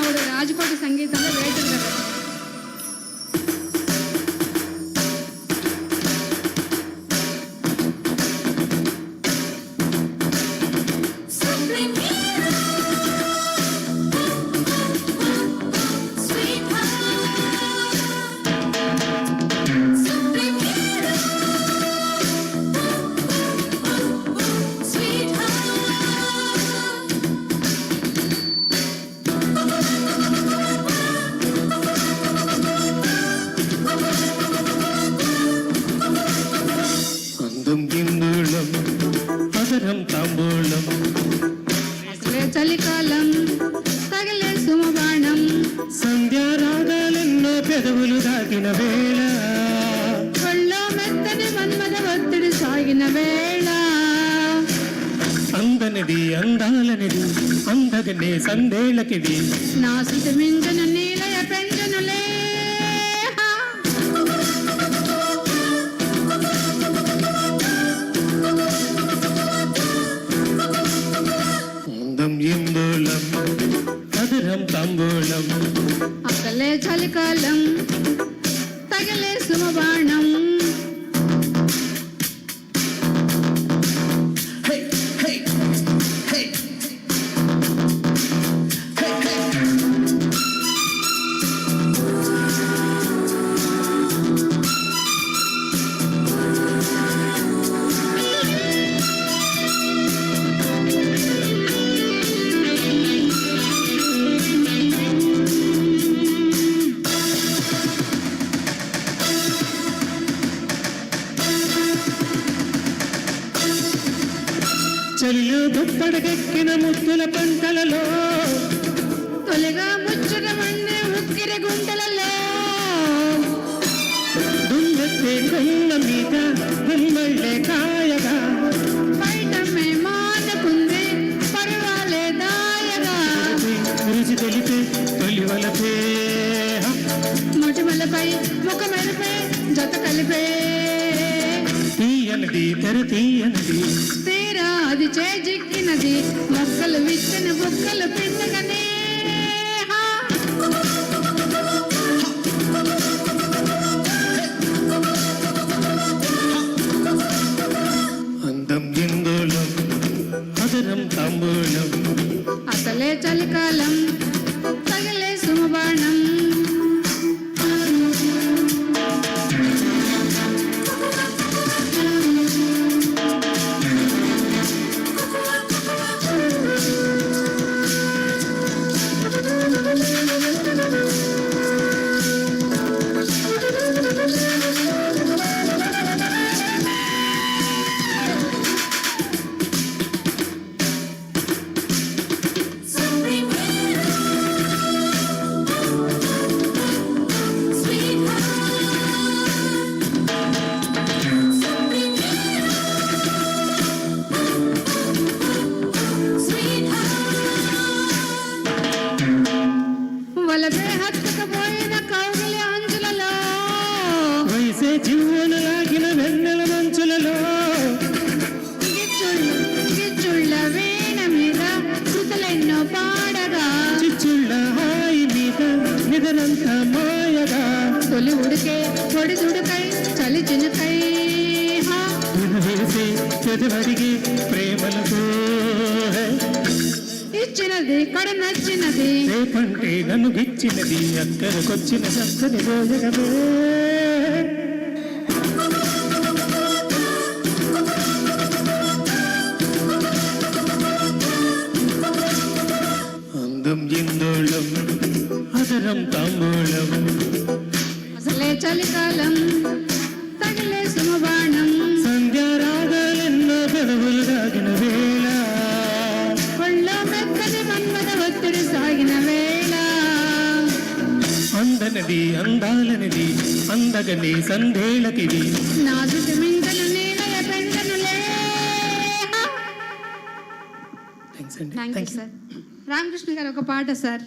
మావుడు రాజకోట సంగీతంలో వేటగాడు. తాంబూలం అసలే చలికాలం తగిలే సుమబాణం సంధ్యారాగాలెన్నో పెదవులు దాటిన వేళ ఒళ్ళో మెత్తని మన్మద ఒత్తిడి సాగిన వేళ అందనిది అందాలనిది అందగనే సందేళకిది నా శృతి మించను నీలయ పెంచనులే ఇందూలం మధురం తాంబూలం అసలే చలికాలం తగిలే సుమబాణం చెల్లు దుప్పడకెక్కిన ముద్దుల పంటలలో తొలిగా ముచ్చట మండే ఉక్కిరి గుంటలలో దుండెత్తే గొల్ల మీద గుమ్మళ్ళే కాయగా బయట మేమానకుంది పర్వాలే దాయగా రుచి తెలిపే తొలివలపే మొటిమలపై ముఖమెరిపే జత కలిపే తీయనది తెర తీయనది తీరా అది చేజిక్కినది మొక్కలు విత్తన బొక్కలు పిండగనే అందం ఇందూలం మధురం తాంబూలం అసలే చలికాలం తగిలే సుమబాణం వలపే హత్తుకుపోయిన కౌగిలి అంచులలో వయసే జీవన లాగిన వెన్నెల మంచులలో గిచ్చుళ్ళ వీణ మీద కృతులెన్నో పాడగా చిచ్చుళ్ళ హాయి మీద నిదనంత మాయగా తొలి ఉడికే పొడి దుడుకై చలి చినుకై వినవేసే చెదవడిగే ప్రేమలతో ఇచ్చినది కడ నచ్చినది రేపంటే నన్ను గిచ్చినది అక్కడికొచ్చిన చక్కని భోజనమే అందం ఇందోళం అదరం తాంబూలం అసలే చలికాలం తగిలే సుమబాణం సంధ్యారాగాలెన్నో పెదవులు దాగిన వేళ ఒళ్ళో మెత్తని మన్మద ఒత్తిడి సాగిన వేళ అందనది అందాలనిది అందగని సందేళకిది నా శృతి మించను నీలయ పెంచనులే థ్యాంక్స్ అండి థ్యాంక్ యూ సార్. రామకృష్ణ గారు ఒక పాట సార్.